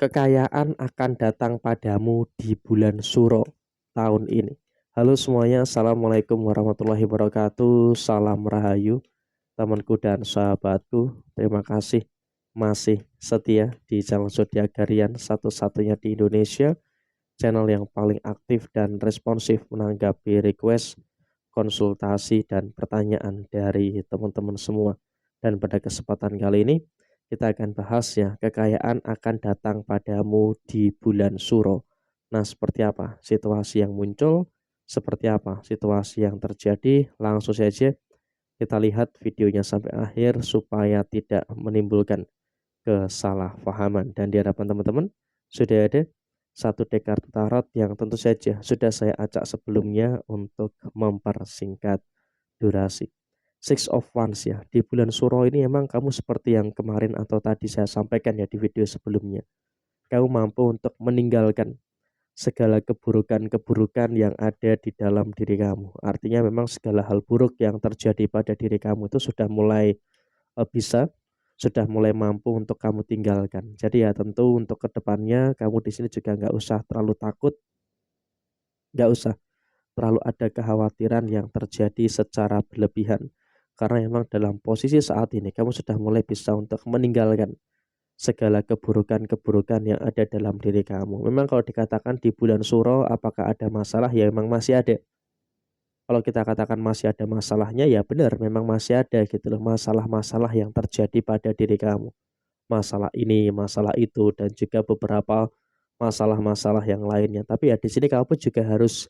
Kekayaan akan datang padamu di bulan Suro tahun ini. Halo semuanya, Assalamualaikum warahmatullahi wabarakatuh. Salam Rahayu, temanku dan sahabatku. Terima kasih masih setia di channel Zodiak Harian satu-satunya di Indonesia. Channel yang paling aktif dan responsif menanggapi request, konsultasi, dan pertanyaan dari teman-teman semua. Dan pada kesempatan kali ini, kita akan bahas ya, kekayaan akan datang padamu di bulan Suro. Nah, seperti apa situasi yang muncul? Seperti apa situasi yang terjadi? Langsung saja kita lihat videonya sampai akhir supaya tidak menimbulkan kesalahpahaman. Dan di hadapan teman-teman sudah ada satu deck kartu tarot yang tentu saja sudah saya acak sebelumnya untuk mempersingkat durasi. Six of Wands ya. Di bulan Suro ini emang kamu seperti yang kemarin atau tadi saya sampaikan ya di video sebelumnya. Kamu mampu untuk meninggalkan segala keburukan-keburukan yang ada di dalam diri kamu. Artinya memang segala hal buruk yang terjadi pada diri kamu itu sudah mulai sudah mulai mampu untuk kamu tinggalkan. Jadi ya tentu untuk kedepannya kamu di sini juga nggak usah terlalu takut, nggak usah terlalu ada kekhawatiran yang terjadi secara berlebihan. Karena memang dalam posisi saat ini kamu sudah mulai bisa untuk meninggalkan segala keburukan-keburukan yang ada dalam diri kamu. Memang kalau dikatakan di bulan Suro apakah ada masalah? Ya memang masih ada. Kalau kita katakan masih ada masalahnya ya benar memang masih ada gitu loh, masalah-masalah yang terjadi pada diri kamu. Masalah ini, masalah itu, dan juga beberapa masalah-masalah yang lainnya. Tapi ya di sini kamu juga harus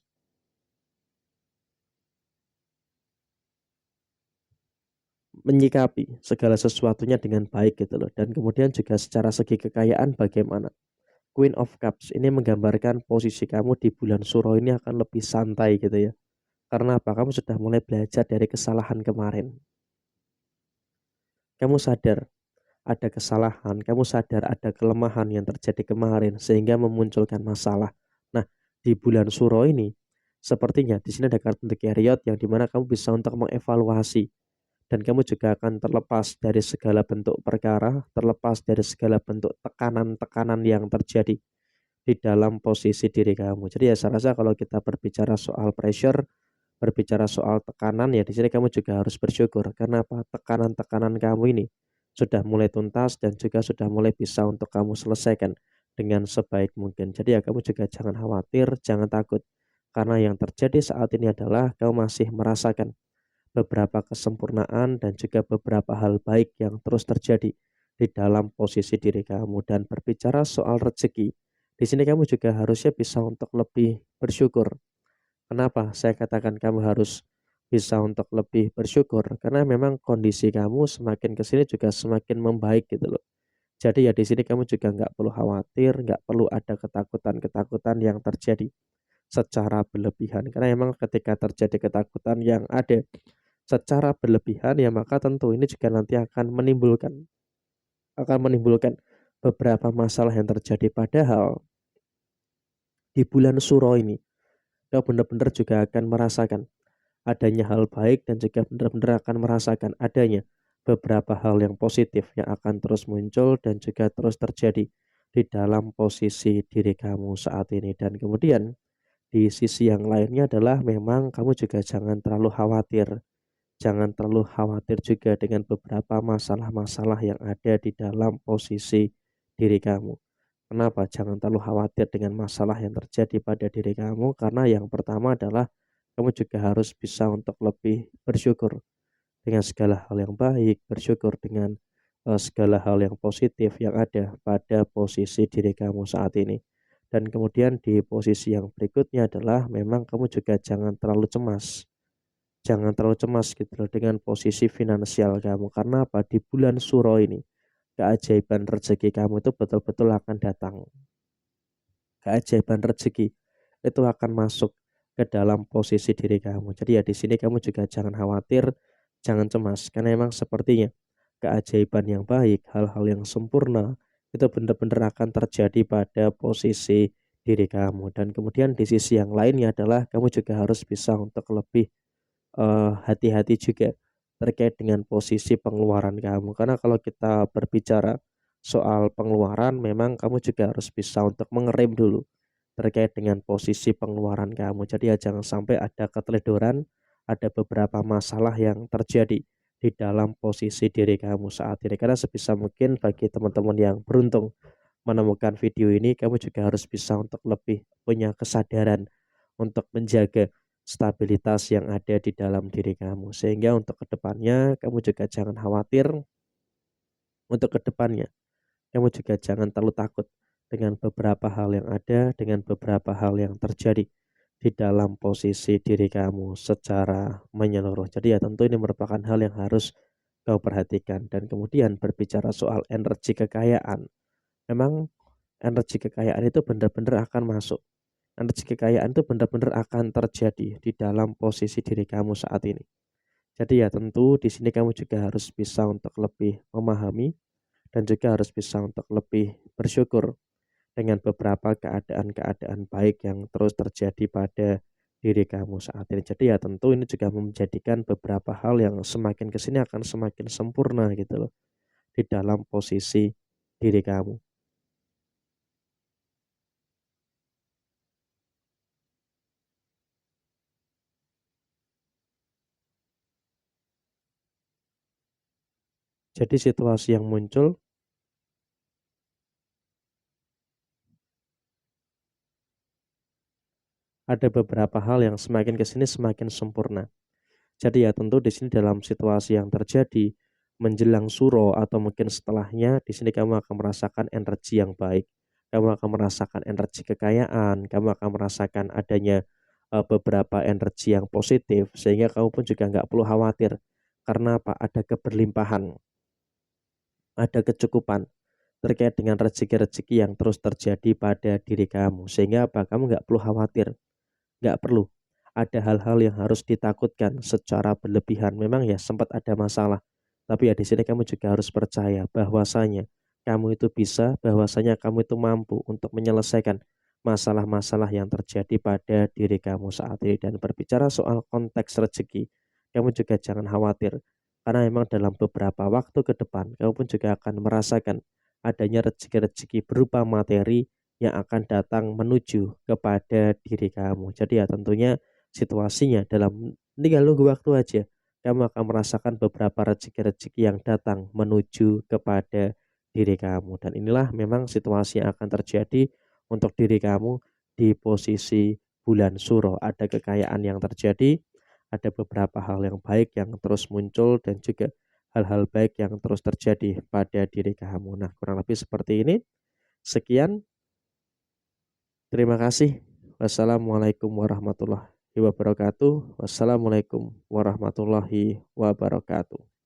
menyikapi segala sesuatunya dengan baik gitu loh. Dan kemudian juga secara segi kekayaan bagaimana. Queen of Cups ini menggambarkan posisi kamu di bulan Suro ini akan lebih santai gitu ya. Karena apa? Kamu sudah mulai belajar dari kesalahan kemarin. Kamu sadar ada kesalahan, kamu sadar ada kelemahan yang terjadi kemarin sehingga memunculkan masalah. Nah, di bulan Suro ini sepertinya di sini ada kartu The Chariot yang dimana kamu bisa untuk mengevaluasi dan kamu juga akan terlepas dari segala bentuk perkara, terlepas dari segala bentuk tekanan-tekanan yang terjadi di dalam posisi diri kamu. Jadi ya saya rasa kalau kita berbicara soal pressure, berbicara soal tekanan ya di sini kamu juga harus bersyukur. Karena apa? Tekanan-tekanan kamu ini sudah mulai tuntas dan juga sudah mulai bisa untuk kamu selesaikan dengan sebaik mungkin. Jadi ya kamu juga jangan khawatir, jangan takut. Karena yang terjadi saat ini adalah kamu masih merasakan beberapa kesempurnaan dan juga beberapa hal baik yang terus terjadi di dalam posisi diri kamu. Dan berbicara soal rezeki, di sini kamu juga harusnya bisa untuk lebih bersyukur. Kenapa saya katakan kamu harus bisa untuk lebih bersyukur? Karena memang kondisi kamu semakin ke sini juga semakin membaik gitu loh. Jadi ya di sini kamu juga nggak perlu khawatir, nggak perlu ada ketakutan-ketakutan yang terjadi secara berlebihan. Karena memang ketika terjadi ketakutan yang ada secara berlebihan ya maka tentu ini juga nanti akan menimbulkan beberapa masalah yang terjadi. Padahal di bulan Suro ini kau benar-benar juga akan merasakan adanya hal baik dan juga benar-benar akan merasakan adanya beberapa hal yang positif yang akan terus muncul dan juga terus terjadi di dalam posisi diri kamu saat ini. Dan kemudian di sisi yang lainnya adalah memang kamu juga jangan terlalu khawatir. Jangan terlalu khawatir juga dengan beberapa masalah-masalah yang ada di dalam posisi diri kamu. Kenapa? Jangan terlalu khawatir dengan masalah yang terjadi pada diri kamu, karena yang pertama adalah kamu juga harus bisa untuk lebih bersyukur dengan segala hal yang baik, bersyukur dengan segala hal yang positif yang ada pada posisi diri kamu saat ini. Dan kemudian di posisi yang berikutnya adalah memang kamu juga jangan terlalu cemas. Jangan terlalu cemas gitu loh dengan posisi finansial kamu. Karena apa? Di bulan Suro ini, keajaiban rezeki kamu itu betul-betul akan datang. Keajaiban rezeki itu akan masuk ke dalam posisi diri kamu. Jadi ya di sini kamu juga jangan khawatir, jangan cemas. Karena memang sepertinya keajaiban yang baik, hal-hal yang sempurna itu benar-benar akan terjadi pada posisi diri kamu. Dan kemudian di sisi yang lainnya adalah kamu juga harus bisa untuk lebih hati-hati juga terkait dengan posisi pengeluaran kamu. Karena kalau kita berbicara soal pengeluaran memang kamu juga harus bisa untuk mengerem dulu terkait dengan posisi pengeluaran kamu. Jadi ya jangan sampai ada keteledoran, ada beberapa masalah yang terjadi di dalam posisi diri kamu saat ini. Karena sebisa mungkin bagi teman-teman yang beruntung menemukan video ini, kamu juga harus bisa untuk lebih punya kesadaran untuk menjaga stabilitas yang ada di dalam diri kamu. Sehingga untuk kedepannya kamu juga jangan khawatir, untuk kedepannya kamu juga jangan terlalu takut dengan beberapa hal yang ada, dengan beberapa hal yang terjadi di dalam posisi diri kamu secara menyeluruh. Jadi ya tentu ini merupakan hal yang harus kau perhatikan. Dan kemudian berbicara soal energi kekayaan, memang energi kekayaan itu benar-benar akan masuk. Energi kekayaan itu benar-benar akan terjadi di dalam posisi diri kamu saat ini. Jadi ya tentu di sini kamu juga harus bisa untuk lebih memahami dan juga harus bisa untuk lebih bersyukur dengan beberapa keadaan-keadaan baik yang terus terjadi pada diri kamu saat ini. Jadi ya tentu ini juga menjadikan beberapa hal yang semakin kesini akan semakin sempurna gitu loh di dalam posisi diri kamu. Jadi situasi yang muncul ada beberapa hal yang semakin kesini semakin sempurna. Jadi ya tentu di sini dalam situasi yang terjadi menjelang suro atau mungkin setelahnya di sini kamu akan merasakan energi yang baik. Kamu akan merasakan energi kekayaan, kamu akan merasakan adanya beberapa energi yang positif sehingga kamu pun juga nggak perlu khawatir karena apa? Ada keberlimpahan, ada kecukupan terkait dengan rezeki-rezeki yang terus terjadi pada diri kamu sehingga apa? Kamu nggak perlu khawatir. Nggak perlu ada hal-hal yang harus ditakutkan secara berlebihan. Memang ya sempat ada masalah, tapi ya di sini kamu juga harus percaya bahwasanya kamu itu bisa, bahwasanya kamu itu mampu untuk menyelesaikan masalah-masalah yang terjadi pada diri kamu saat ini. Dan berbicara soal konteks rezeki, kamu juga jangan khawatir, karena memang dalam beberapa waktu ke depan, kamu pun juga akan merasakan adanya rezeki-rezeki berupa materi yang akan datang menuju kepada diri kamu. Jadi ya tentunya situasinya dalam tinggal nunggu waktu aja. Kamu akan merasakan beberapa rezeki-rezeki yang datang menuju kepada diri kamu. Dan inilah memang situasi yang akan terjadi untuk diri kamu di posisi bulan Suro. Ada kekayaan yang terjadi, ada beberapa hal yang baik yang terus muncul dan juga hal-hal baik yang terus terjadi pada diri kamu. Nah, kurang lebih seperti ini. Sekian. Terima kasih. Wassalamualaikum warahmatullahi wabarakatuh. Wassalamualaikum warahmatullahi wabarakatuh.